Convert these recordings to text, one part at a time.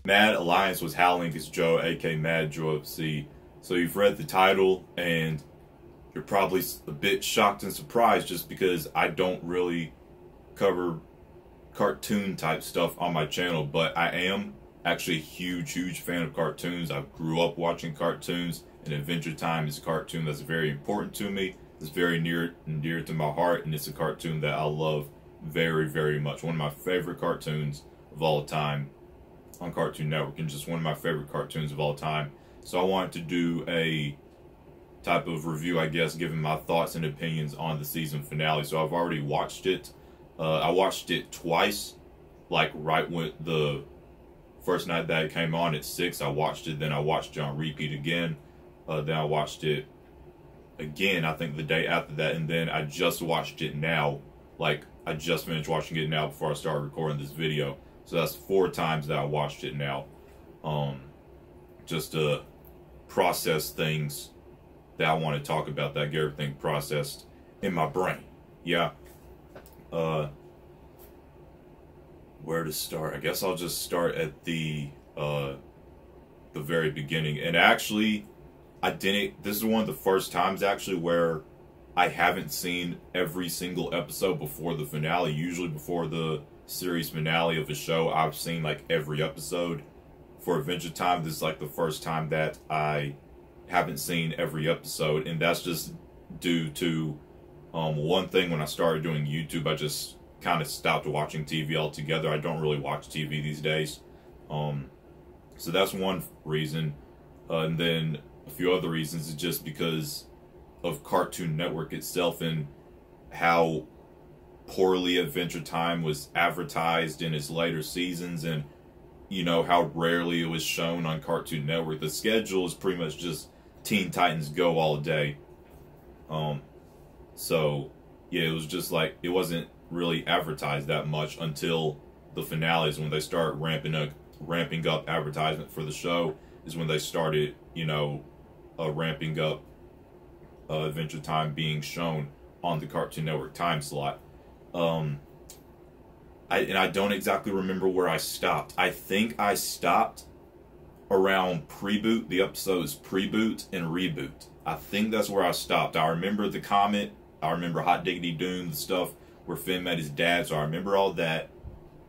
Mad Alliance was howling against Joe, aka Mad Joe FC. So you've read the title, and you're probably a bit shocked and surprised just because I don't really cover cartoon type stuff on my channel, but I am actually a huge fan of cartoons. I grew up watching cartoons, and Adventure Time is a cartoon that's very important to me. It's very near and dear to my heart, and it's a cartoon that I love very much. One of my favorite cartoons of all time on Cartoon Network, and just one of my favorite cartoons of all time. So I wanted to do a type of review, I guess, giving my thoughts and opinions on the season finale. So I've already watched it. I watched it twice, like right when the first night that it came on at 6, I watched it. Then I watched it on repeat again. Then I watched it again, I think the day after that. And then I just watched it now. Like, I just finished watching it now before I started recording this video. So that's 4 times that I watched it now. Just to process things that I want to talk about, that I get everything processed in my brain. Yeah. Where to start? I guess I'll just start at the very beginning. And actually, this is one of the first times actually where I haven't seen every single episode before the finale. Usually before the series finale of a show, I've seen like every episode. For Adventure Time, this is like the first time that I haven't seen every episode, and that's just due to one thing. When I started doing YouTube, I just kind of stopped watching TV altogether. I don't really watch TV these days. So that's one reason. And then a few other reasons is just because of Cartoon Network itself and how poorly Adventure Time was advertised in its later seasons, and you know how rarely it was shown on Cartoon Network. The schedule is pretty much just Teen Titans Go all day. So yeah, it was just like, it wasn't really advertised that much until the finales, when they start ramping up advertisement for the show, is when they started, you know, ramping up Adventure Time being shown on the Cartoon Network time slot. I don't exactly remember where I stopped. I think I stopped around Preboot, the episodes Preboot and Reboot. I think that's where I stopped. I remember the comet. I remember Hot Diggity Doom, the stuff where Finn met his dad, so I remember all that.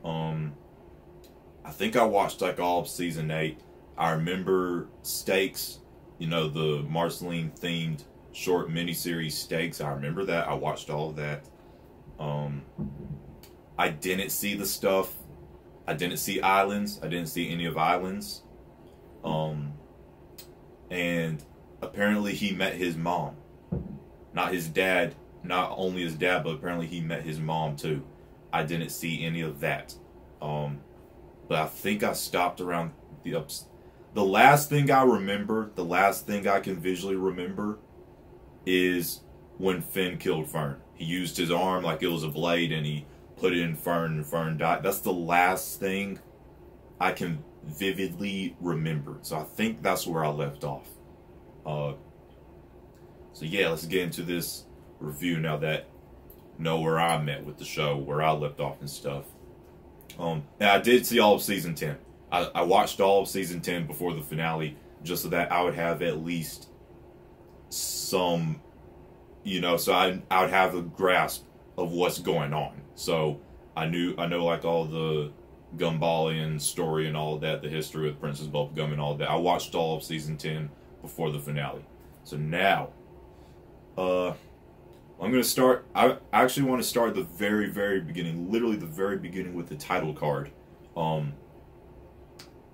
I think I watched like all of season 8. I remember Stakes, you know, the Marceline themed short miniseries Stakes. I remember that. I watched all of that. I didn't see the stuff. I didn't see Islands. I didn't see any of Islands. And apparently he met his mom. Not his dad. Not only his dad, but apparently he met his mom too. I didn't see any of that. But I think I stopped around the last thing I remember, the last thing I can visually remember, is when Finn killed Fern. He used his arm like it was a blade and he put it in Fern, and Fern died. That's the last thing I can vividly remember. So I think that's where I left off. So yeah, let's get into this review now that I know where I'm at with the show, where I left off and stuff. And I did see all of season 10. I watched all of season 10 before the finale, just so that I would have at least some, you know, so I would have a grasp of what's going on. So I know like all the Gumbalian story and all of that, the history with Princess Bubblegum and all that. I watched all of season 10 before the finale. So now, I'm going to start, I actually want to start at the very beginning, literally the very beginning with the title card. And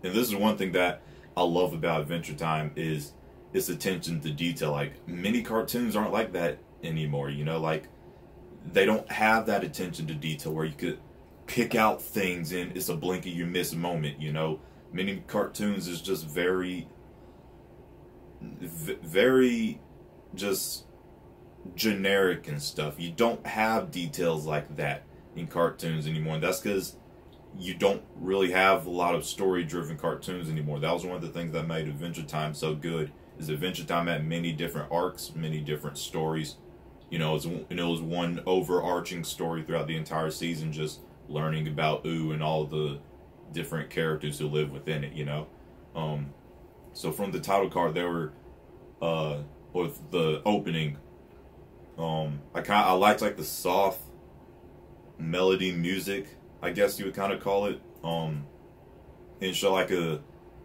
this is one thing that I love about Adventure Time, is its attention to detail. Like, many cartoons aren't like that anymore, you know, like, they don't have that attention to detail where you could pick out things and it's a blink of you miss moment, you know. Many cartoons is just very just generic and stuff. You don't have details like that in cartoons anymore, and that's because you don't really have a lot of story-driven cartoons anymore. That was one of the things that made Adventure Time so good, is Adventure Time had many different arcs, many different stories, it was one overarching story throughout the entire season, just learning about Ooh and all the different characters who live within it. So from the title card, there were with the opening, I liked like the soft melody music, I guess you would kind of call it. And show like a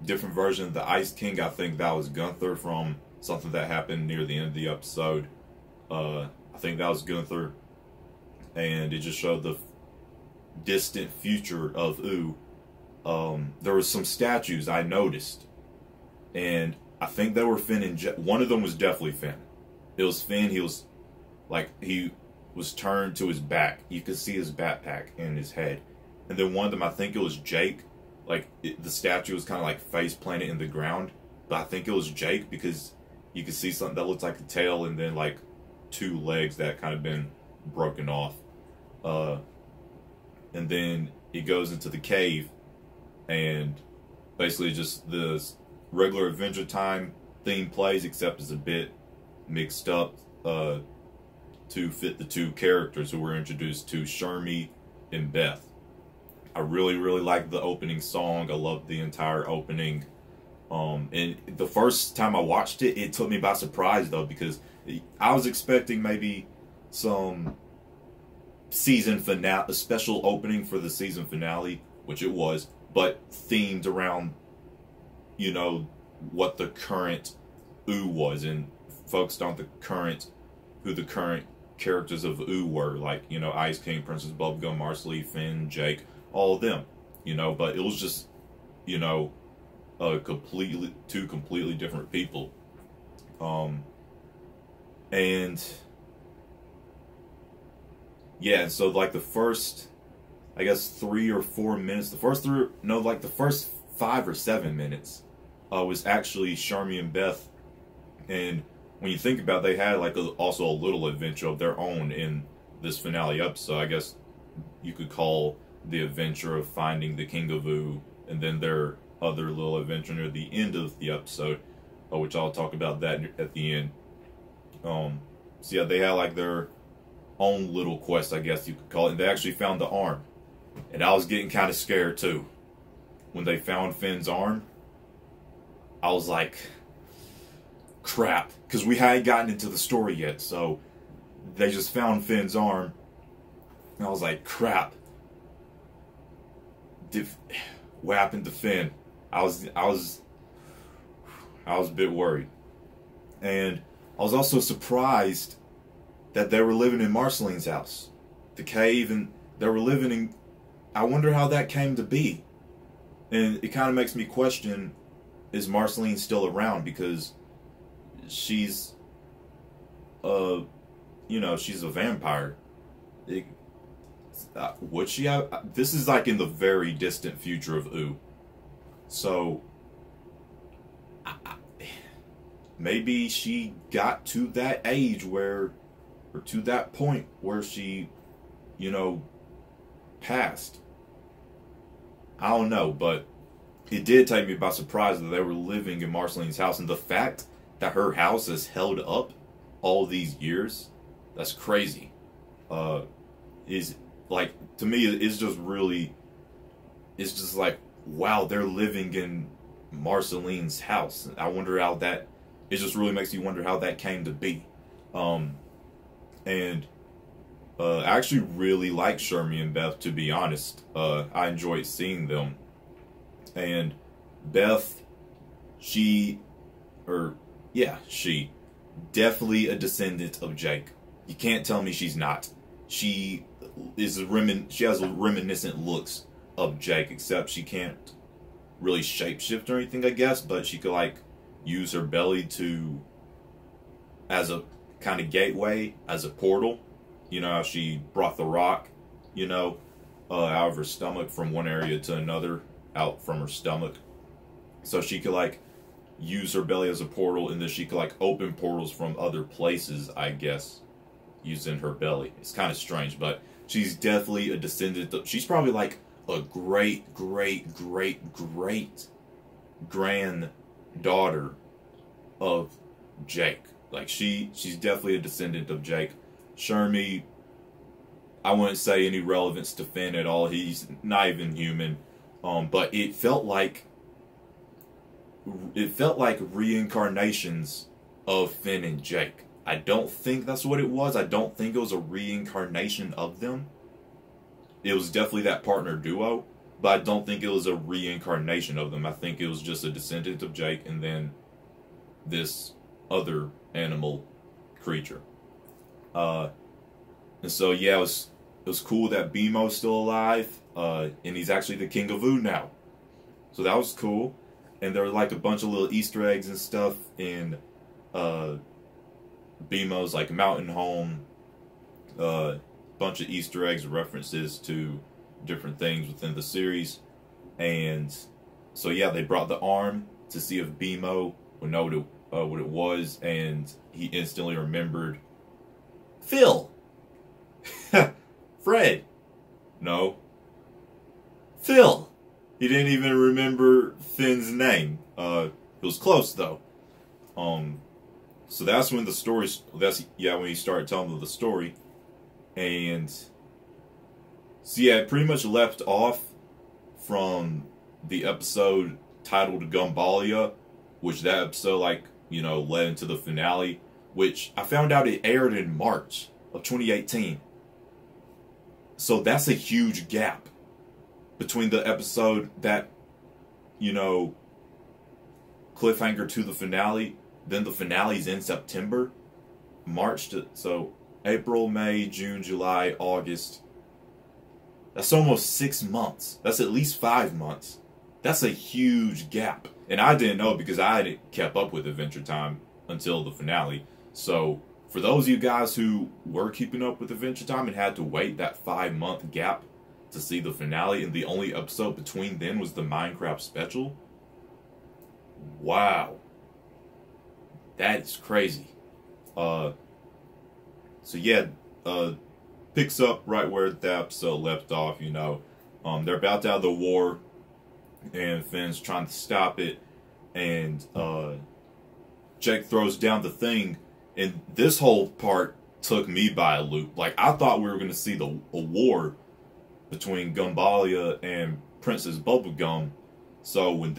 different version of the Ice King. I think that was Gunther from something that happened near the end of the episode. I think that was Gunther, and it just showed the distant future of Ooh. There was some statues I noticed, and I think they were Finn and one of them was definitely Finn. It was Finn. He was turned to his back. You could see his backpack and his head. And then one of them, I think it was Jake. Like, the statue was kind of like face planted in the ground. But I think it was Jake because you could see something that looked like a tail and then like two legs that kind of been broken off. And then he goes into the cave, and basically just the regular Adventure Time theme plays, except it's a bit mixed up to fit the two characters who were introduced to, Shermie and Beth. I really, really liked the opening song. I loved the entire opening. And the first time I watched it, it took me by surprise, though, because I was expecting maybe some season finale, a special opening for the season finale, which it was, but themed around, what the current Ooh was, and focused on who the current characters of Ooh were, like, Ice King, Princess Bubblegum, Marceline, Finn, Jake, all of them, but it was just, two completely different people. And yeah, so like the first, I guess 3 or 4 minutes, the first 5 or 7 minutes was actually Shermie and Beth. And when you think about it, they had like also a little adventure of their own in this finale episode. I guess you could call the adventure of finding the King of Ooh, and then their other little adventure near the end of the episode, which I'll talk about that at the end. So yeah, they had like their own little quest, I guess you could call it, and they actually found the arm. And I was getting kind of scared too. When they found Finn's arm, I was like, crap, because we hadn't gotten into the story yet, so they just found Finn's arm, and I was like, crap. What happened to Finn? I was a bit worried. And I was also surprised that they were living in Marceline's house, the cave, and they were living in. I wonder how that came to be. And it kind of makes me question, is Marceline still around? Because she's, she's a vampire. Would she have? This is like in the very distant future of Ooh. So, maybe she got to that age or to that point where she, passed. I don't know, but it did take me by surprise that they were living in Marceline's house, and the fact that her house has held up all these years, that's crazy. Is like, to me, it's just like, wow, they're living in Marceline's house. I wonder how that, it just really makes you wonder how that came to be. And I actually really like Shermie and Beth, to be honest. I enjoyed seeing them. And Beth, she definitely a descendant of Jake. You can't tell me she's not. She has reminiscent looks of Jake, except she can't really shapeshift or anything, I guess, but she could like use her belly as a kind of gateway, as a portal. How she brought the rock, out of her stomach from one area to another, out from her stomach. So she could like use her belly as a portal, and then she could like open portals from other places, I guess, using her belly. It's kind of strange, but she's definitely a descendant. She's probably like a great granddaughter of Jake. Like she's definitely a descendant of Jake. Shermie, I wouldn't say any relevance to Finn at all. He's not even human. But it felt like reincarnations of Finn and Jake. I don't think that's what it was. I don't think it was a reincarnation of them. It was definitely that partner duo, but I don't think it was a reincarnation of them. I think it was just a descendant of Jake and then this other animal creature. And so yeah, it was cool that BMO's still alive, and he's actually the King of Ooh now. So that was cool. And there were like a bunch of little Easter eggs and stuff in BMO's like mountain home. Bunch of Easter eggs, references to different things within the series. And so yeah, they brought the arm to see if BMO would know what it was, and he instantly remembered Phil. Fred. No. Phil. He didn't even remember Finn's name. It was close though. So that's when the story. When he started telling them the story, and so yeah, it pretty much left off from the episode titled Gumbalia, which that episode led into the finale, which I found out it aired in March of 2018. So that's a huge gap between the episode that, cliffhanger to the finale, then the finale's in September, so April, May, June, July, August. That's almost 6 months. That's at least 5 months. That's a huge gap. And I didn't know because I hadn't kept up with Adventure Time until the finale. So for those of you guys who were keeping up with Adventure Time and had to wait that 5-month gap to see the finale, and the only episode between then was the Minecraft special, wow, that is crazy. So yeah, picks up right where the episode left off. They're about to have the war, and Finn's trying to stop it, and Jake throws down the thing. And this whole part took me by a loop. Like, I thought we were going to see a war between Gumbalia and Princess Bubblegum. So when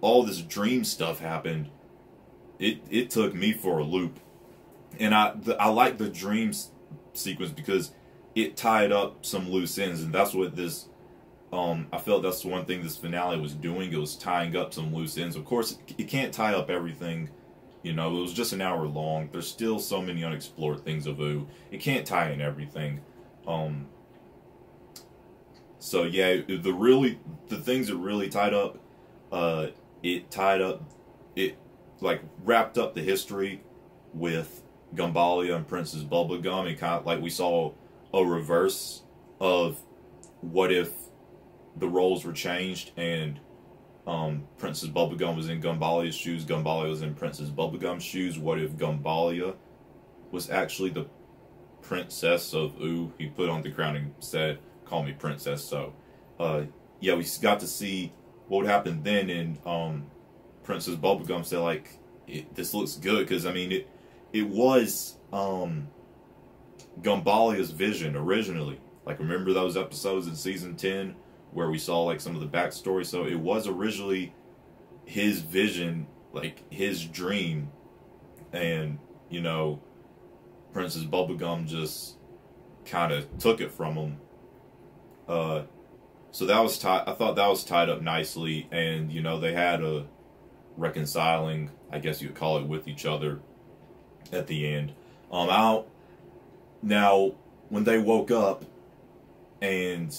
all this dream stuff happened, it took me for a loop. And I like the dreams sequence because it tied up some loose ends, and that's what this I felt that's the one thing this finale was doing. It was tying up some loose ends. Of course, it can't tie up everything. It was just an hour long. There's still so many unexplored things of Ooh. It can't tie in everything. So yeah, the things that really tied up, it wrapped up the history with Gumbalia and Princess Bubblegum. It kind of like we saw a reverse of what if the roles were changed and Princess Bubblegum was in Gumbalia's shoes, Gumbalia was in Princess Bubblegum's shoes. What if Gumbalia was actually the princess of Ooh? He put on the crown and said, "Call me princess." So, yeah, we got to see what would happen then. And Princess Bubblegum said, this looks good, because I mean, it was Gumbalia's vision originally. Remember those episodes in season 10? Where we saw some of the backstory. So it was originally his vision, his dream, and Princess Bubblegum just kind of took it from him. So that was I thought that was tied up nicely, and they had a reconciling, I guess you could call it, with each other at the end. Now when they woke up and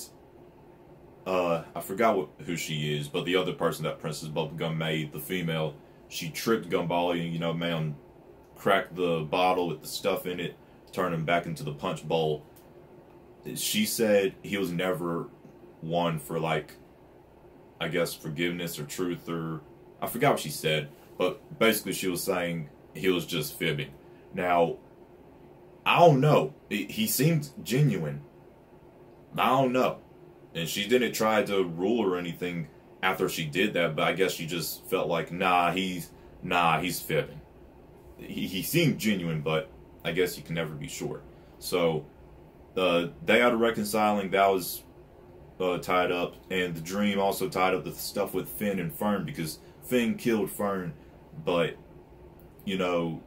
I forgot who she is, but the other person that Princess Bubblegum made, the female, she tricked Gumbalia, cracked the bottle with the stuff in it, turned him back into the punch bowl. She said he was never one for, I guess, forgiveness or truth, or I forgot what she said, but basically she was saying he was just fibbing. Now, I don't know. He seemed genuine. I don't know. And she didn't try to rule or anything after she did that, but I guess she just felt like, he's fibbing. He seemed genuine, but I guess you can never be sure. So they out of reconciling, that was tied up, and the dream also tied up the stuff with Finn and Fern, because Finn killed Fern, but you know,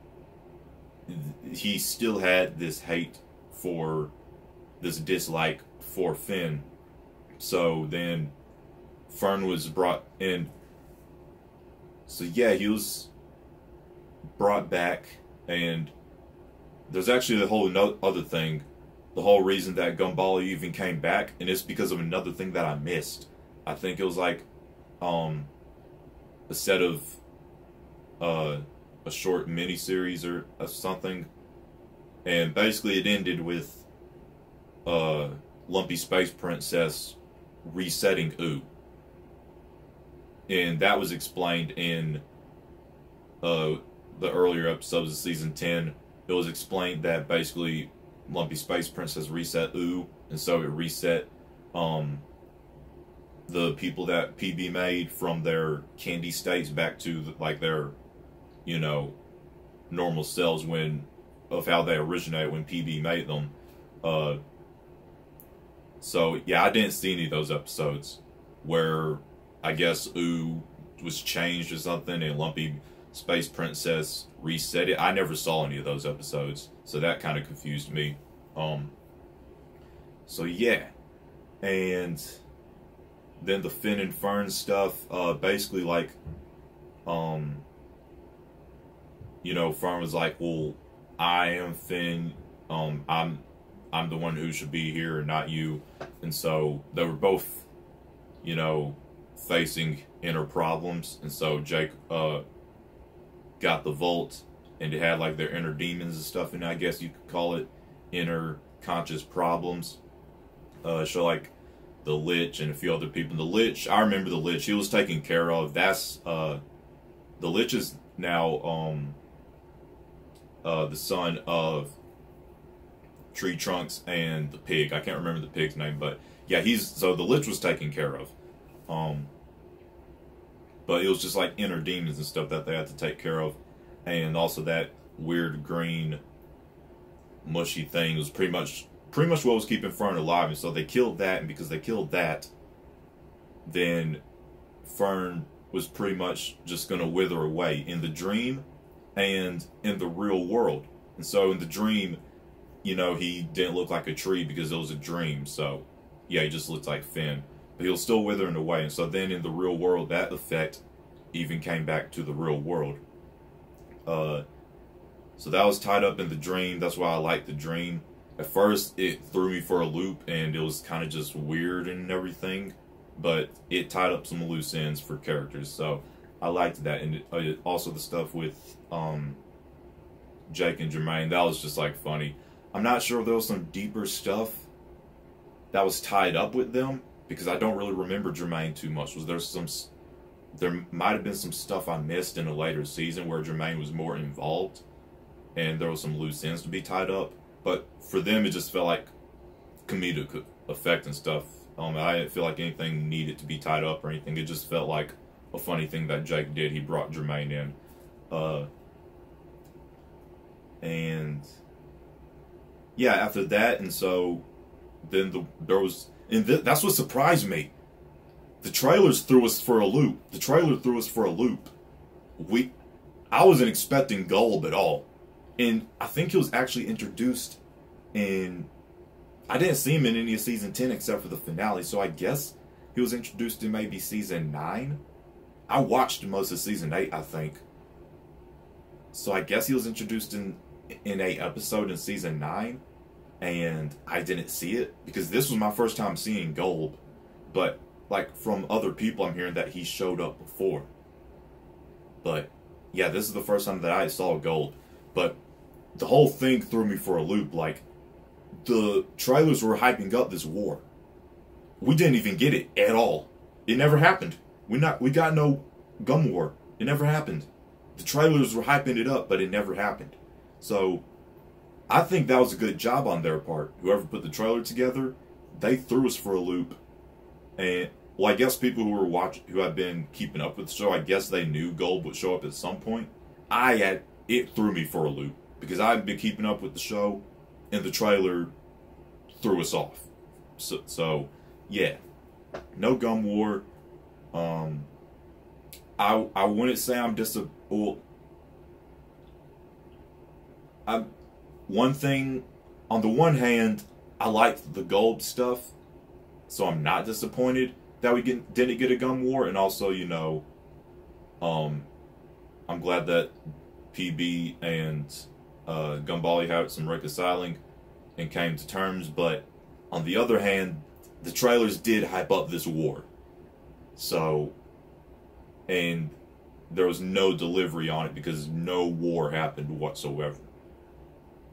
he still had this hate for, this dislike for Finn. So then Fern was brought in. So yeah, he was brought back, and there's actually a whole other thing. The whole reason that Gumball even came back, and it's because of another thing that I missed. I think it was like a set of a short mini-series or something, and basically it ended with Lumpy Space Princess resetting Ooh, and that was explained in the earlier episodes of season 10. It was explained that basically Lumpy Space Princess reset Ooh, and so it reset the people that PB made from their candy states back to like their, you know, normal selves of how they originated when PB made them. So yeah, I didn't see any of those episodes where I guess Ooh was changed or something and Lumpy Space Princess reset it. I never saw any of those episodes, so that kind of confused me. So yeah, and then the Finn and Fern stuff, basically like, you know, Fern was like, well, I am Finn, I'm the one who should be here, not you. And so they were both, you know, facing inner problems. And so Jake got the Vault, and it had like their inner demons and stuff, and I guess you could call it inner conscious problems. So like the Lich and a few other people. The Lich, I remember the Lich, he was taken care of. That's the Lich is now the son of Tree Trunks and the pig. I can't remember the pig's name, but yeah, so the Lich was taken care of. But it was just like inner demons and stuff that they had to take care of. And also that weird green mushy thing was pretty much what was keeping Fern alive. And so they killed that, and because they killed that, then Fern was pretty much just going to wither away in the dream and in the real world. And so in the dream, you know, he didn't look like a tree because it was a dream. So yeah, he just looked like Finn, but he was still withering away. And so then in the real world, that effect even came back to the real world. So that was tied up in the dream. That's why I liked the dream. At first, it threw me for a loop, and it was kind of just weird and everything, but it tied up some loose ends for characters, so I liked that. And also the stuff with Jake and Jermaine, that was just like funny. I'm not sure if there was some deeper stuff that was tied up with them, because I don't really remember Jermaine too much. There might have been some stuff I missed in a later season where Jermaine was more involved, and there was some loose ends to be tied up. But for them, it just felt like comedic effect and stuff. I didn't feel like anything needed to be tied up or anything. It just felt like a funny thing that Jake did. He brought Jermaine in. And yeah, after that, and so then that's what surprised me. The trailers threw us for a loop. The trailer threw us for a loop. I wasn't expecting Golb at all. And I think he was actually introduced in... I didn't see him in any of Season 10 except for the finale, so I guess he was introduced in maybe Season 9? I watched most of Season 8, I think. So I guess he was introduced in a episode in Season 9, and I didn't see it, because this was my first time seeing Golb. But, like, from other people, I'm hearing that he showed up before. But, yeah, this is the first time that I saw Golb. But the whole thing threw me for a loop. Like, the trailers were hyping up this war. We didn't even get it at all. It never happened. We got no gum war. It never happened. The trailers were hyping it up, but it never happened. So, I think that was a good job on their part. Whoever put the trailer together, they threw us for a loop. And, well, I guess people who had been keeping up with the show, I guess they knew Golb would show up at some point. It threw me for a loop, because I've been keeping up with the show, and the trailer threw us off. So yeah, no gun war. I wouldn't say I'm disappointed. One thing, on the one hand, I liked the Golb stuff, so I'm not disappointed that we didn't get a gun war, and also, you know, I'm glad that PB and Gumball had some reconciling and came to terms, but on the other hand, the trailers did hype up this war. So, and there was no delivery on it because no war happened whatsoever.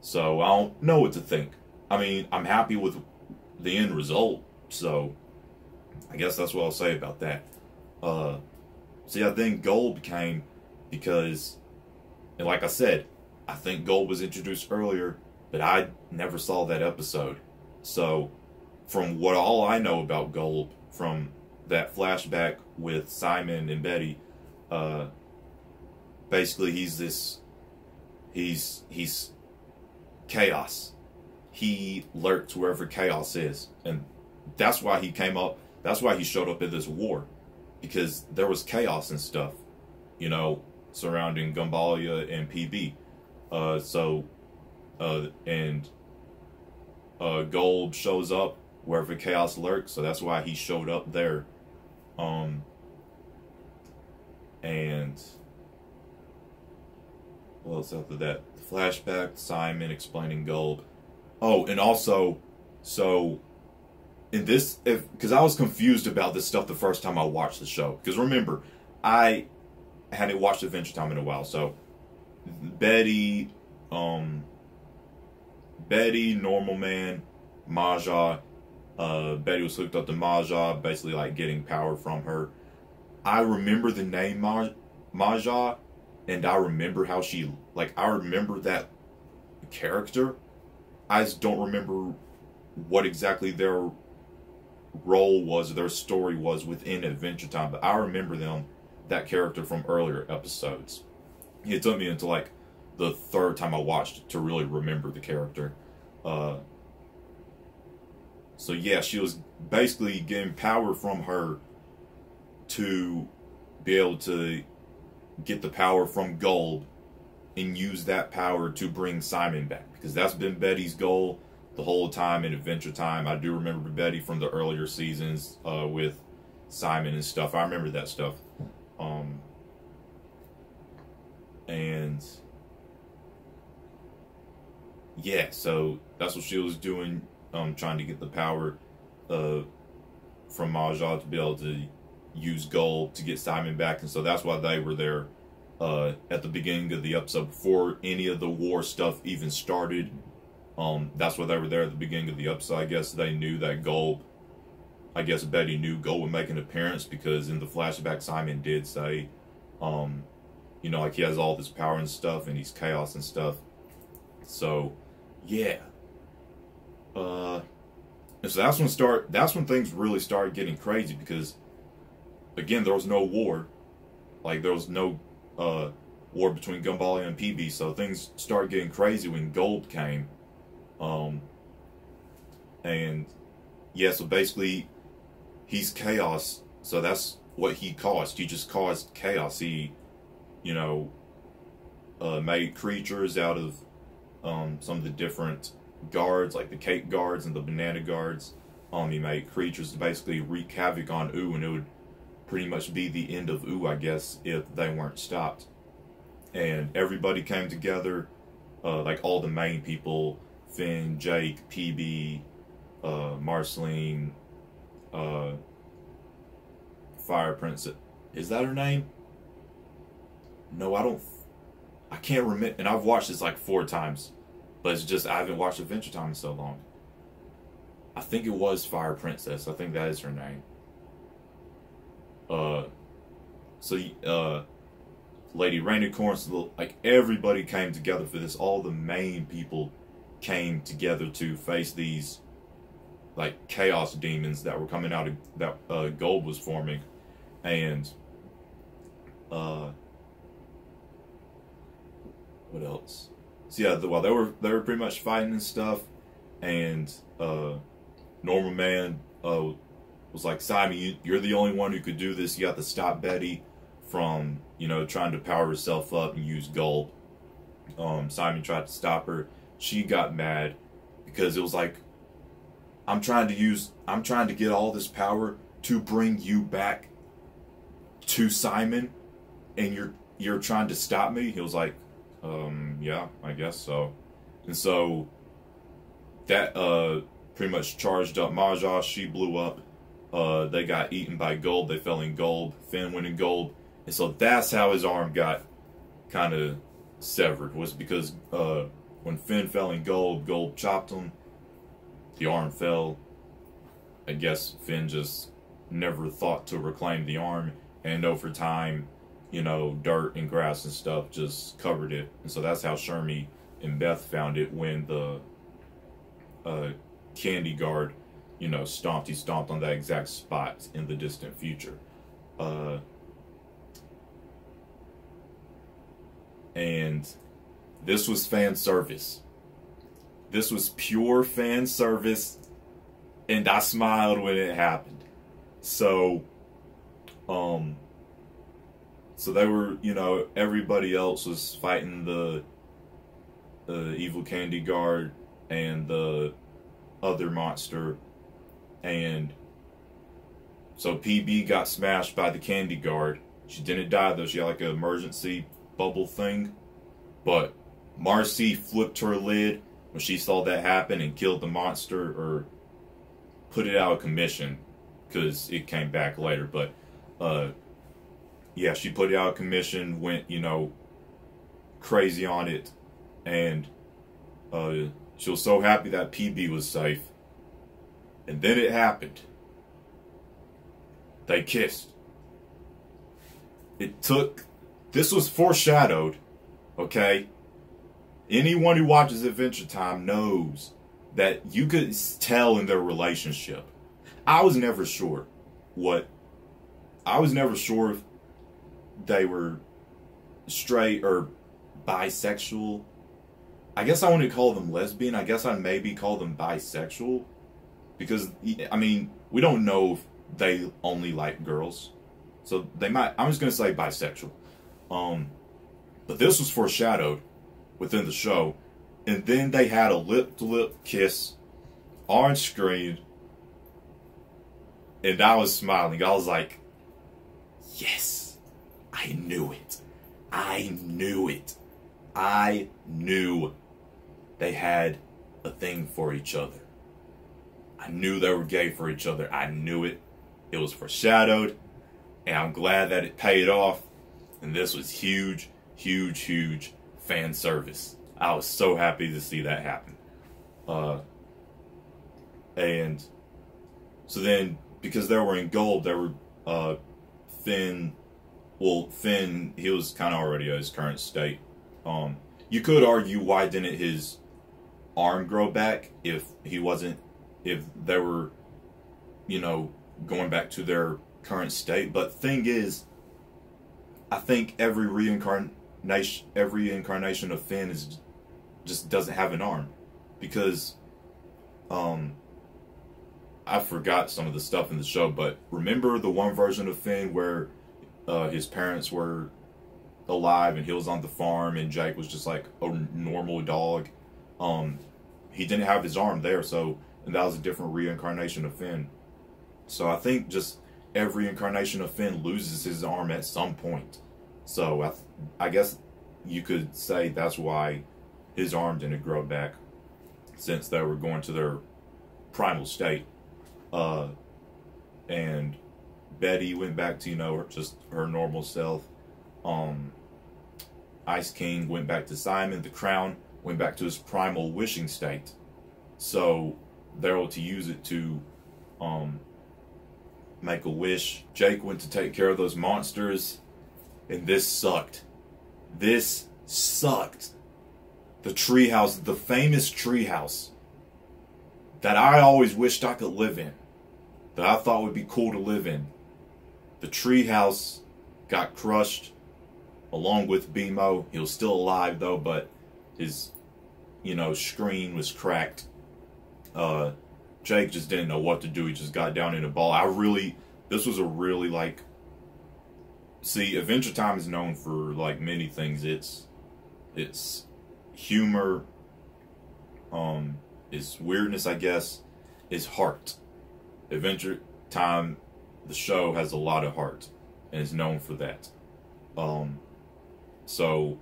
So I don't know what to think. I mean, I'm happy with the end result, so I guess that's what I'll say about that. See, I think Golb came because, and like I said, I think Golb was introduced earlier, but I never saw that episode. So, from what all I know about Golb, from that flashback with Simon and Betty, basically he's chaos. He lurks wherever chaos is, and that's why he came up. That's why he showed up in this war, because there was chaos and stuff, you know, surrounding Gumballia and PB. And Golb shows up wherever chaos lurks, so that's why he showed up there. And what else after that? Flashback, Simon explaining Golb. Oh, and also, so in this, because I was confused about this stuff the first time I watched the show. Because remember, I hadn't watched Adventure Time in a while, so Betty, Normal Man, Maja. Betty was hooked up to Maja, basically like getting power from her. I remember the name Maja, and I remember how she, like, I remember that character. I just don't remember what exactly their role was, their story was within Adventure Time, but I remember that character from earlier episodes. It took me until like the third time I watched it to really remember the character. So yeah, she was basically getting power from her to be able to get the power from Golb and use that power to bring Simon back, because that's been Betty's goal the whole time in Adventure Time. I do remember Betty from the earlier seasons with Simon and stuff. I remember that stuff. And yeah, so that's what she was doing, trying to get the power from Maja to be able to use Golb to get Simon back. And so that's why they were there at the beginning of the episode, before any of the war stuff even started. That's why they were there at the beginning of the episode. I guess they knew that Betty knew Golb would make an appearance, because in the flashback Simon did say, you know, like he has all this power and stuff, and he's chaos and stuff. So, yeah. And so that's when things really started getting crazy, because, again, there was no war. Like, there was no war between Gumballia and PB, so things started getting crazy when Golb came. And yeah, so basically he's chaos, so that's what he caused. He just caused chaos. He, you know, made creatures out of some of the different guards, like the cake guards and the banana guards. He made creatures to basically wreak havoc on Ooh, and it would pretty much be the end of Ooh, I guess, if they weren't stopped. And everybody came together, like all the main people, Finn, Jake, PB, Marceline, Fire Princess. Is that her name? No, I can't remember. And I've watched this like 4 times, but it's just, I haven't watched Adventure Time in so long. I think it was Fire Princess. I think that is her name. Lady Rainicorn, like everybody came together for this. All the main people came together to face these like chaos demons that were coming out of that Golb was forming. And what else? So yeah, while they were pretty much fighting and stuff, and Normal Man was like, Simon, you're the only one who could do this. You got to stop Betty from, you know, trying to power herself up and use Golb. Simon tried to stop her. She got mad because it was like, I'm trying to get all this power to bring you back to Simon, and you're trying to stop me. He was like, yeah, I guess so. And so that pretty much charged up Maja. She blew up. They got eaten by Golb. They fell in Golb. Finn went in Golb. And so that's how his arm got kind of severed, was because when Finn fell in Golb chopped him. The arm fell. I guess Finn just never thought to reclaim the arm, and over time, you know, dirt and grass and stuff just covered it. And so that's how Shermie and Beth found it when the candy guard, you know, stomped on that exact spot in the distant future. And this was fan service. This was pure fan service, and I smiled when it happened. So, so they were, you know, everybody else was fighting the evil candy guard and the other monster, and so PB got smashed by the candy guard. She didn't die though. She had like an emergency bubble thing, but Marcy flipped her lid when she saw that happen and killed the monster, or put it out of commission because it came back later. But yeah, she put it out of commission, went, you know, crazy on it, and she was so happy that PB was safe. And then it happened. They kissed. This was foreshadowed, okay? Anyone who watches Adventure Time knows that you could tell in their relationship. I was never sure if they were straight or bisexual. I guess I wouldn't call them lesbian. I guess I'd maybe call them bisexual. Because, I mean, we don't know if they only like girls. So they might, I'm just going to say bisexual. But this was foreshadowed within the show. And then they had a lip-to-lip kiss on screen. And I was smiling. I was like, yes, I knew it. I knew it. I knew they had a thing for each other. I knew they were gay for each other. I knew it. It was foreshadowed. And I'm glad that it paid off. And this was huge, huge, huge fan service. I was so happy to see that happen. And so then, because they were in Golb, they were Finn. Well, Finn, he was kind of already at his current state. You could argue, why didn't his arm grow back if he wasn't, if they were, you know, going back to their current state. But thing is, I think every incarnation of Finn is just doesn't have an arm, because I forgot some of the stuff in the show, but remember the one version of Finn where his parents were alive and he was on the farm and Jake was just like a normal dog. He didn't have his arm there, so, and that was a different reincarnation of Finn. So I think just every incarnation of Finn loses his arm at some point. So I guess you could say that's why his arm didn't grow back, since they were going to their primal state. And Betty went back to, you know, just her normal self. Ice King went back to Simon. The Crown went back to his primal wishing state. So they're able to use it to make a wish. Jake went to take care of those monsters, and this sucked. This sucked. The treehouse, the famous treehouse that I always wished I could live in, that I thought would be cool to live in. The treehouse got crushed along with BMO. He was still alive though, but his screen was cracked. Jake just didn't know what to do. He just got down in the ball. This was a really, like, see, Adventure Time is known for, like, many things. It's humor, it's weirdness, I guess, it's heart. Adventure Time, the show, has a lot of heart, and is known for that. So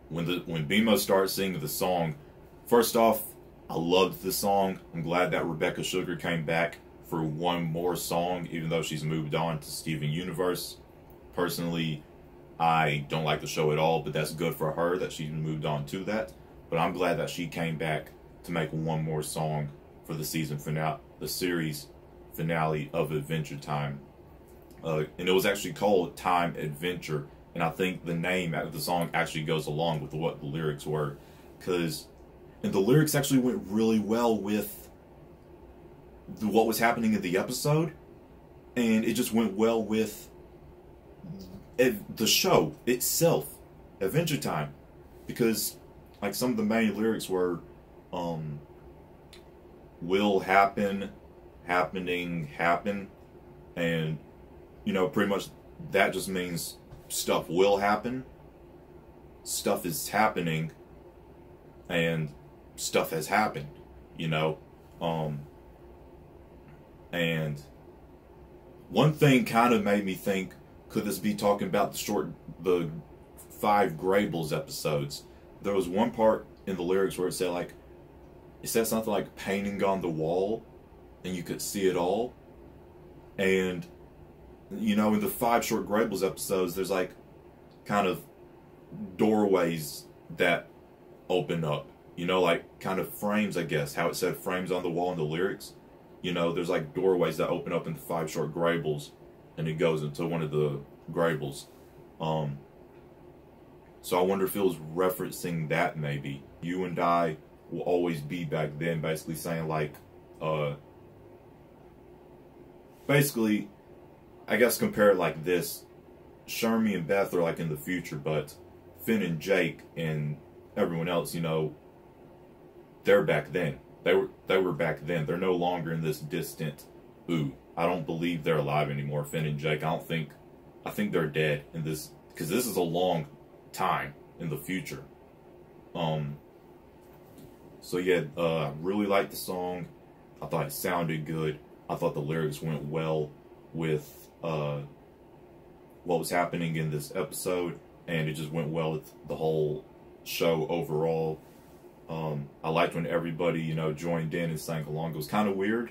when BMO started singing the song, first off, I loved the song. I'm glad that Rebecca Sugar came back for one more song, even though she's moved on to Steven Universe. Personally, I don't like the show at all, but that's good for her that she's moved on to that. But I'm glad that she came back to make one more song for the season finale, the series finale of Adventure Time. And it was actually called Time Adventure. And I think the name of the song actually goes along with what the lyrics were. And the lyrics actually went really well with what was happening in the episode. And it just went well with the show itself, Adventure Time. Because, like, some of the main lyrics were, will happen, happening, happen. And, pretty much that just means stuff will happen, stuff is happening, and stuff has happened, and one thing kind of made me think, could this be talking about the 5 Greybles episodes? There was one part in the lyrics where it said something like painting on the wall, and you could see it all, and in the 5 short Greybles episodes, there's like kind of doorways that open up, like kind of frames, I guess, how it said frames on the wall in the lyrics. There's like doorways that open up into 5 short Greybles, and it goes into one of the Greybles. So I wonder if it was referencing that, maybe. You and I will always be back then, basically saying like, basically, I guess compare it like this. Shermie and Beth are like in the future, but Finn and Jake and everyone else, they're back then. They were back then. They're no longer in this distant, I don't believe they're alive anymore, Finn and Jake. I think they're dead in this, because this is a long time in the future. So yeah, really liked the song. I thought it sounded good. I thought the lyrics went well with what was happening in this episode, and it just went well with the whole show overall. I liked when everybody, joined in and sang along. It was kind of weird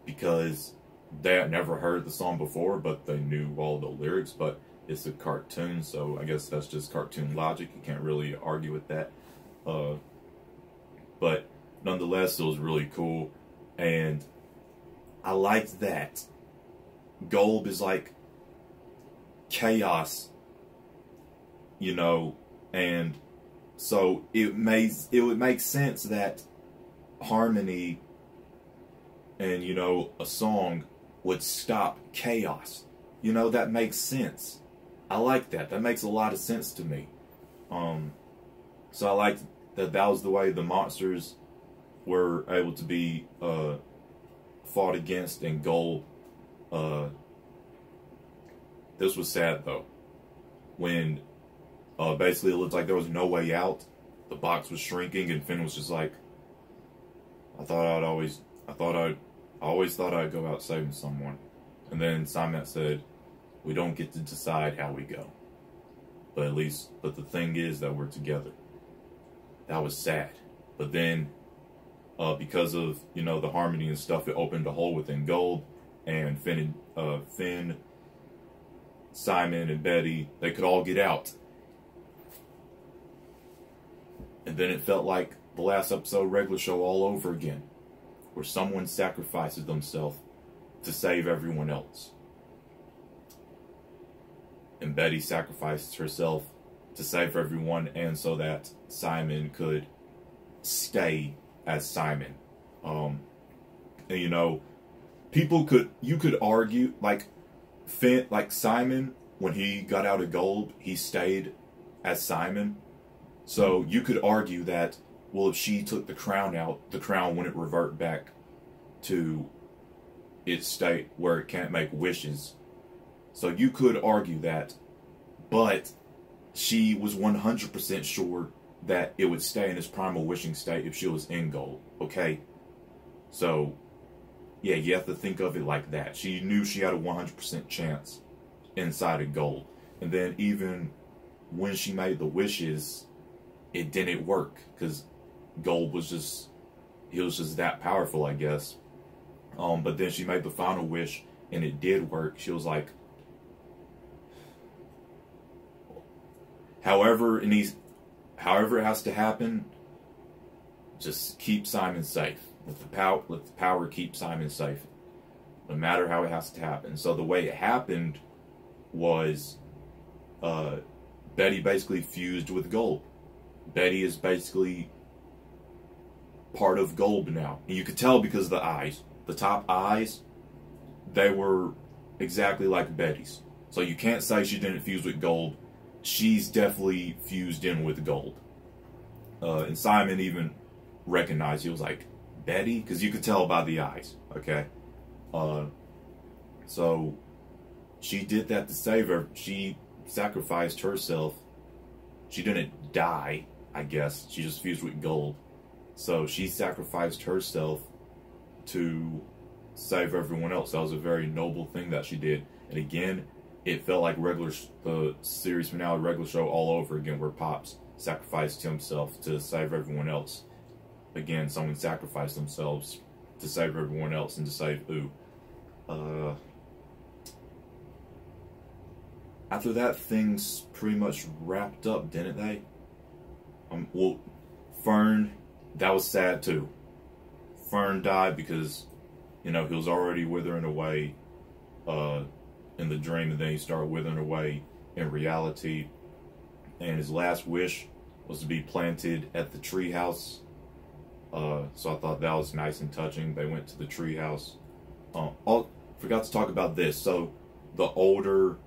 because they had never heard the song before, but they knew all the lyrics, but it's a cartoon, so I guess that's just cartoon logic. You can't really argue with that. But nonetheless, it was really cool, and I liked that Golb is like chaos, and so it would make sense that harmony and, a song would stop chaos. That makes sense. I like that. That makes a lot of sense to me. So I liked that was the way the monsters were able to be fought against in Golb. This was sad though, when basically it looked like there was no way out. The box was shrinking, and Finn was just like, I always thought I'd go out saving someone. And then Simon said, we don't get to decide how we go, but the thing is that we're together. That was sad. But then, because of, the harmony and stuff, it opened a hole within Golb, and Finn, Simon, and Betty, they could all get out. And then it felt like the last episode regular show all over again, where someone sacrifices themselves to save everyone else. And Betty sacrificed herself to save everyone, and so that Simon could stay as Simon. And you could argue, like Simon, when he got out of Golb, he stayed as Simon. So you could argue that well, if she took the crown out, the crown wouldn't revert back to its state where it can't make wishes. So you could argue that, but she was 100% sure that it would stay in its primal wishing state if she was in Golb, okay? So, yeah, you have to think of it like that. She knew she had a 100% chance inside of Golb. And then even when she made the wishes, it didn't work, because Golb was just, he was just that powerful, I guess. But then she made the final wish, and it did work. She was like, however it has to happen, just keep Simon safe. Let the power keep Simon safe, no matter how it has to happen. So the way it happened was, Betty basically fused with Golb. Betty is basically part of Golb now, and you could tell because of the eyes. The top eyes, they were exactly like Betty's. So you can't say she didn't fuse with Golb. She's definitely fused in with Golb. And Simon even recognized, he was like, Betty? Because you could tell by the eyes, okay? So she did that to save her. She sacrificed herself. She didn't die, I guess. She just fused with Golb. So she sacrificed herself to save everyone else. That was a very noble thing that she did. And again, it felt like the series finale regular show all over again, where Pops sacrificed himself to save everyone else. Again, someone sacrificed themselves to save everyone else and to save Ooh. After that, things pretty much wrapped up, didn't they? Well, Fern, that was sad too. Fern died because, you know, he was already withering away in the dream, and then he started withering away in reality. And his last wish was to be planted at the treehouse. So I thought that was nice and touching. They went to the treehouse. Forgot to talk about this. So the older,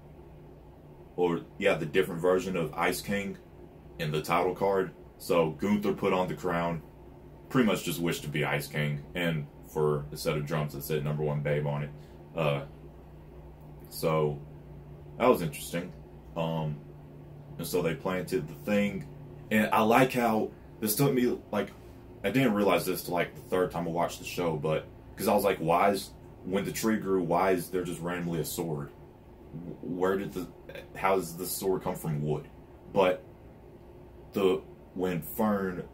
the different version of Ice King in the title card. So Gunther put on the crown, pretty much just wished to be Ice King, and for a set of drums that said #1 Babe on it. So that was interesting. And so they planted the thing, and I like how this took me, like, I didn't realize this till like the third time I watched the show, but because I was like, when the tree grew, why is there just randomly a sword? How does the sword come from wood? But when Fern,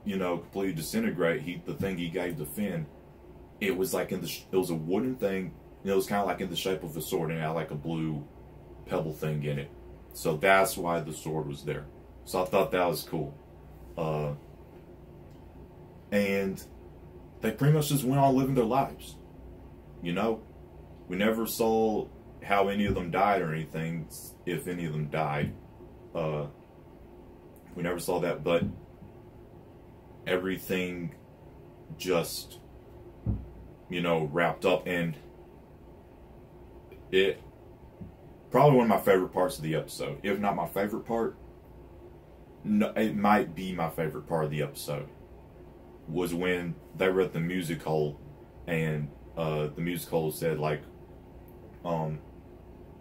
you know, completely disintegrate, the thing he gave to Finn, it was like it was a wooden thing, and it was kind of like in the shape of a sword, and it had like a blue pebble thing in it. So that's why the sword was there. So I thought that was cool. And they pretty much just went on living their lives. You know? We never saw how any of them died or anything, if any of them died. We never saw that, but everything just, you know, wrapped up, and it probably one of my favorite parts of the episode. If not my favorite part, no, it might be my favorite part of the episode, was when they were at the music hall, and the music hall said, like,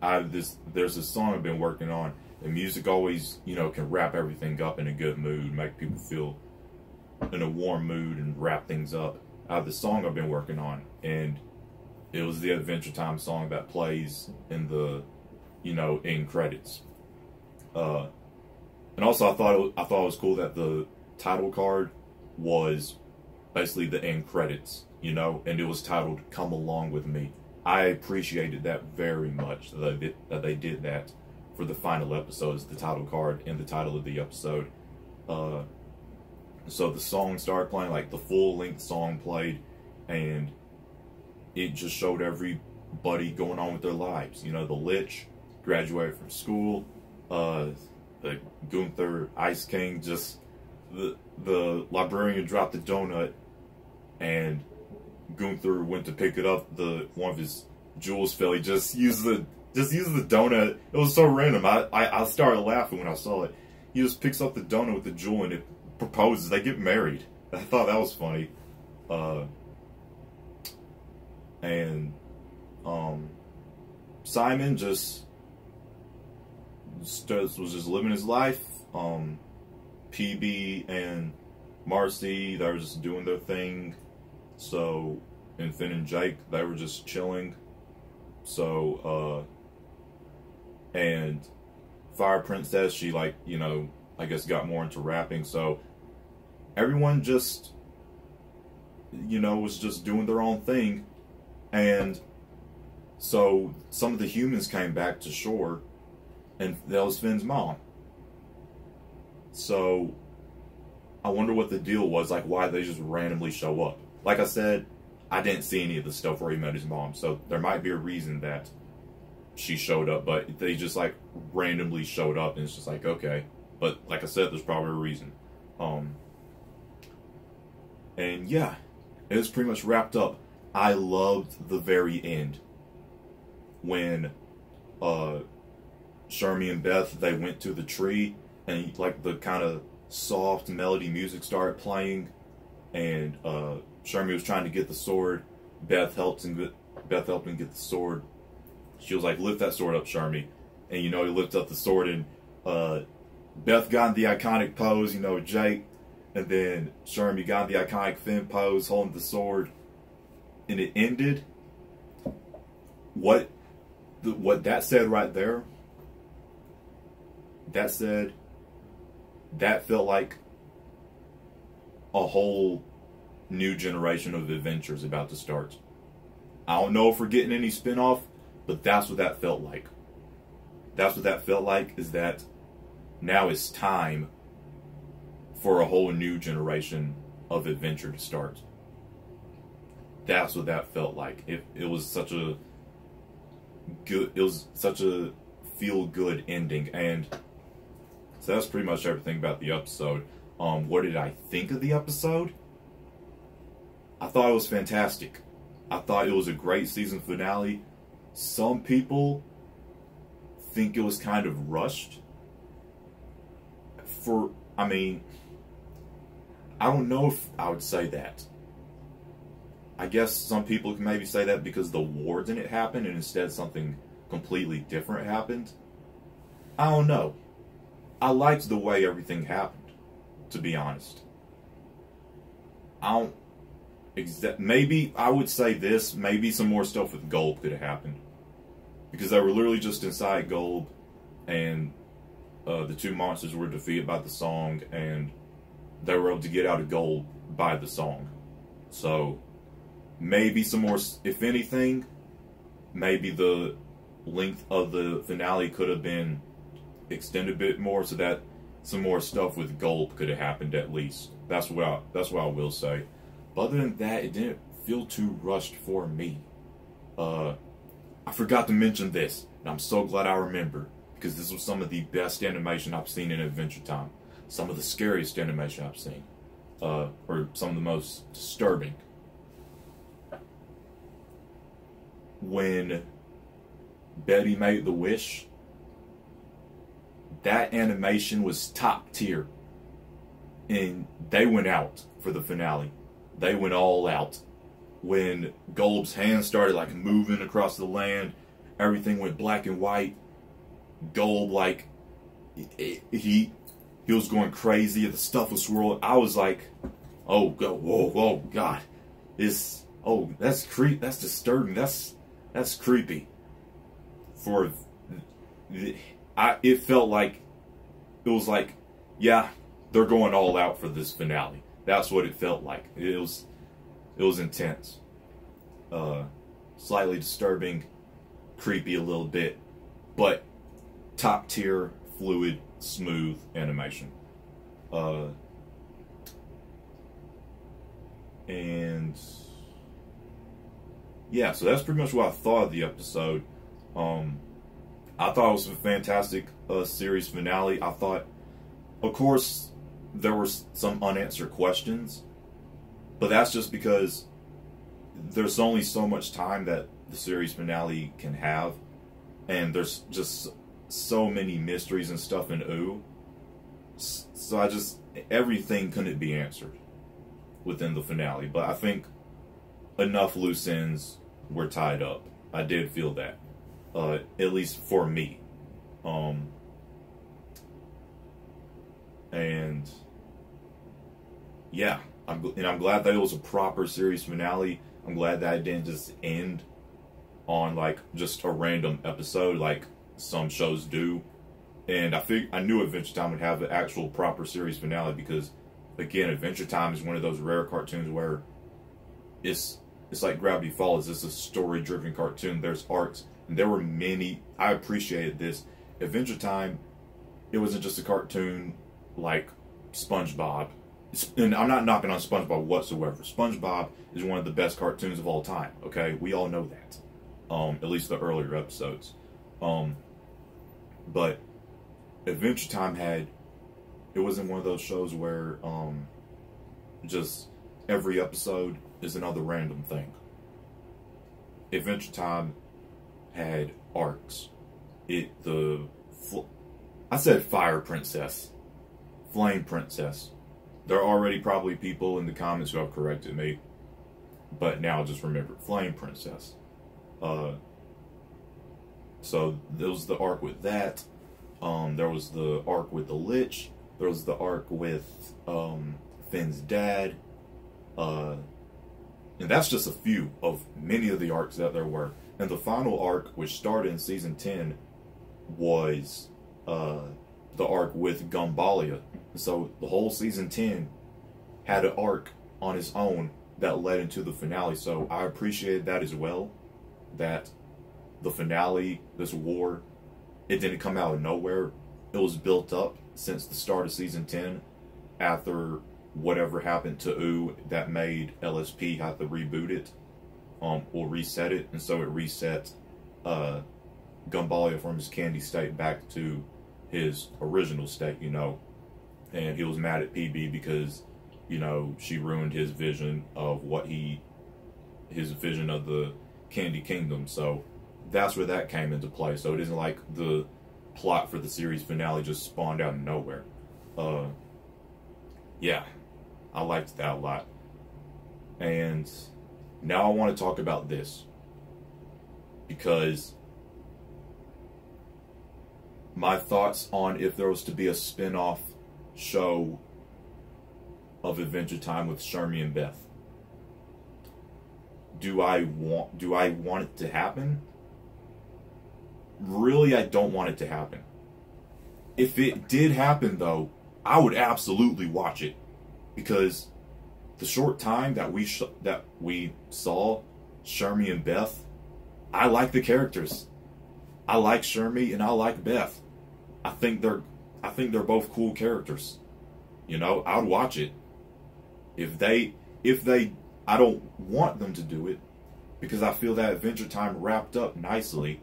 there's this song I've been working on, and music always, you know, can wrap everything up in a good mood, make people feel in a warm mood and wrap things up. I have this song I've been working on, and it was the Adventure Time song that plays in the, you know, end credits. And also I thought it was cool that the title card was basically the end credits, you know, and it was titled "Come Along With Me." I appreciated that very much, that they did that for the final episodes, the title card and the title of the episode. So the song started playing, like the full-length song played, and it just showed everybody going on with their lives. You know, the Lich graduated from school, the Gunther, Ice King, just the librarian dropped the donut, and Gunther went to pick it up. One of his jewels fell. He just used the donut. It was so random. I started laughing when I saw it. He just picks up the donut with the jewel, and it proposes. They get married. I thought that was funny. And Simon just was just living his life. PB and Marcy, they were just doing their thing. So, and Finn and Jake, they were just chilling. So, and Fire Princess, she, like, you know, I guess got more into rapping. So, everyone just, you know, was just doing their own thing. And so, some of the humans came back to shore, and that was Finn's mom. So, I wonder what the deal was, like, why they just randomly show up. Like I said, I didn't see any of the stuff where he met his mom, so there might be a reason that she showed up, but they just, like, randomly showed up, and it's just like, okay. But, like I said, there's probably a reason. And, yeah, it was pretty much wrapped up. I loved the very end. When, Shermie and Beth, they went to the tree, and, like, the kind of soft melody music started playing, and, Shermie was trying to get the sword. Beth helped him get the sword. She was like, lift that sword up, Shermie. And, you know, he lifted up the sword, and Beth got in the iconic pose, you know, Jake. And then Shermie got in the iconic Finn pose, holding the sword. And it ended. What that said right there, that felt like a whole new generation of adventures about to start. I don't know if we're getting any spin-off, but that's what that felt like. That's what that felt like, is that now it's time for a whole new generation of adventure to start. That's what that felt like. It was such a feel-good ending, and so that's pretty much everything about the episode. What did I think of the episode? I thought it was fantastic. I thought it was a great season finale. Some people think it was kind of rushed. I don't know if I would say that. I guess some people can maybe say that because the war didn't happen and instead something completely different happened. I don't know. I liked the way everything happened, to be honest. Maybe I would say this, maybe some more stuff with Golb could have happened. Because they were literally just inside Golb, and the two monsters were defeated by the song, and they were able to get out of Golb by the song. So, maybe some more, if anything, maybe the length of the finale could have been extended a bit more, so that some more stuff with Golb could have happened at least. That's what I will say. But other than that, it didn't feel too rushed for me. I forgot to mention this, and I'm so glad I remembered, because this was some of the best animation I've seen in Adventure Time. Some of the scariest animation I've seen. Or some of the most disturbing. When Betty made the wish, that animation was top tier. And they went out for the finale. They went all out. When Golb's hands started like moving across the land, everything went black and white. Golb, like, he was going crazy. The stuff was swirling. I was like, oh God, whoa, God, that's disturbing. That's creepy. It felt like, it was like, yeah, they're going all out for this finale. That's what it felt like. It was intense. Slightly disturbing, creepy a little bit, but top tier, fluid, smooth animation. And yeah, so that's pretty much what I thought of the episode. I thought it was a fantastic series finale. I thought, of course, there were some unanswered questions, but that's just because there's only so much time that the series finale can have, and there's just so many mysteries and stuff in OO. So everything couldn't be answered within the finale, but I think enough loose ends were tied up. I did feel that, at least for me. And yeah, I'm glad that it was a proper series finale. I'm glad that it didn't just end on like just a random episode like some shows do. And I knew Adventure Time would have an actual proper series finale because, again, Adventure Time is one of those rare cartoons where it's like Gravity Falls. It's a story-driven cartoon. There's arcs, and there were many. I appreciated this. Adventure Time, it wasn't just a cartoon like SpongeBob. And I'm not knocking on SpongeBob whatsoever. SpongeBob is one of the best cartoons of all time. Okay, we all know that. At least the earlier episodes. But Adventure Time it wasn't one of those shows where just every episode is another random thing. Adventure Time had arcs. I said Fire Princess, Flame Princess. There are already probably people in the comments who have corrected me, but now just remember Flame Princess. So there was the arc with that. There was the arc with the Lich. There was the arc with Finn's dad. And that's just a few of many of the arcs that there were. And the final arc, which started in season 10, was the arc with Gumbalia. So the whole season 10 had an arc on its own that led into the finale. So I appreciated that as well. That the finale, this war, it didn't come out of nowhere. It was built up since the start of season 10 after whatever happened to Ooh that made LSP have to reboot it or reset it. And so it reset Gumbalia from his candy state back to his original state, you know. And he was mad at PB because, you know, she ruined his vision of his vision of the Candy Kingdom. So that's where that came into play. So it isn't like the plot for the series finale just spawned out of nowhere. Yeah, I liked that a lot. And now I want to talk about this, because my thoughts on if there was to be a spin-off show of Adventure Time with Shermie and Beth. Do I want it to happen? Really, I don't want it to happen. If it did happen, though, I would absolutely watch it, because the short time that we saw Shermie and Beth, I like the characters. I like Shermie and I like Beth. I think they're both cool characters. You know, I would watch it. If they, I don't want them to do it, because I feel that Adventure Time wrapped up nicely.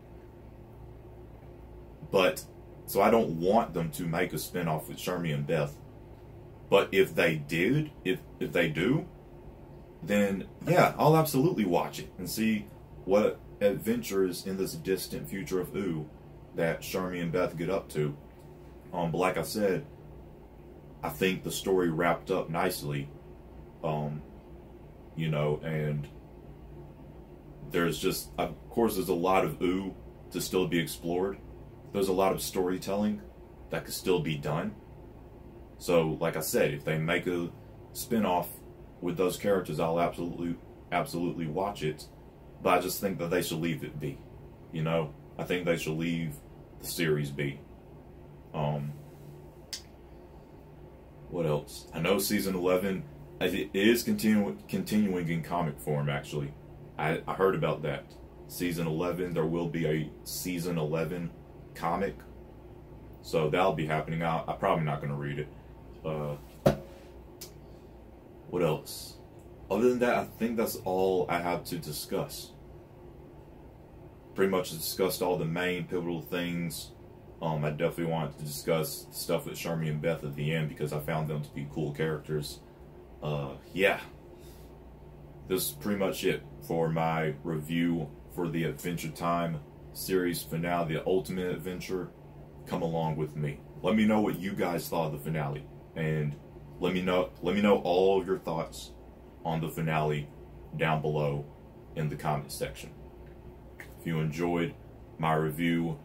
But, so I don't want them to make a spinoff with Shermie and Beth. But if they did, if they do, then yeah, I'll absolutely watch it and see what adventures in this distant future of Ooh that Shermie and Beth get up to. But like I said, I think the story wrapped up nicely. You know, and there's just, of course, there's a lot of Ooh to still be explored. There's a lot of storytelling that could still be done. So, like I said, if they make a spin-off with those characters, I'll absolutely watch it. But I just think that they should leave it be. You know? I think they should leave the series be. What else? I know season 11, it is continuing in comic form, actually. I heard about that. Season 11, there will be a season 11 comic. So that'll be happening. I'm probably not going to read it. What else? Other than that, I think that's all I have to discuss. Pretty much discussed all the main pivotal things. I definitely wanted to discuss stuff with Shermie and Beth at the end, because I found them to be cool characters. Yeah. This is pretty much it for my review for the Adventure Time series finale, the ultimate adventure. Come along with me. Let me know what you guys thought of the finale. And Let me know all of your thoughts on the finale down below in the comment section. If you enjoyed my review,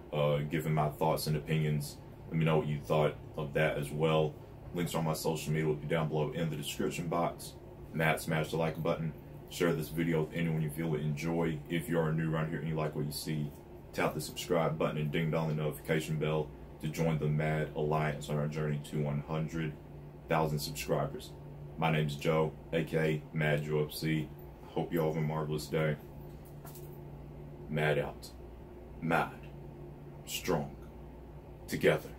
giving my thoughts and opinions, let me know what you thought of that as well. Links on my social media will be down below in the description box. Matt, smash the like button. Share this video with anyone you feel would enjoy. If you are new around here and you like what you see, tap the subscribe button and ding dong the notification bell to join the Mad Alliance on our journey to 100,000 subscribers. My name is Joe, aka Mad Joe FC. Hope you all have a marvelous day. Mad out. Mad. Strong. Together.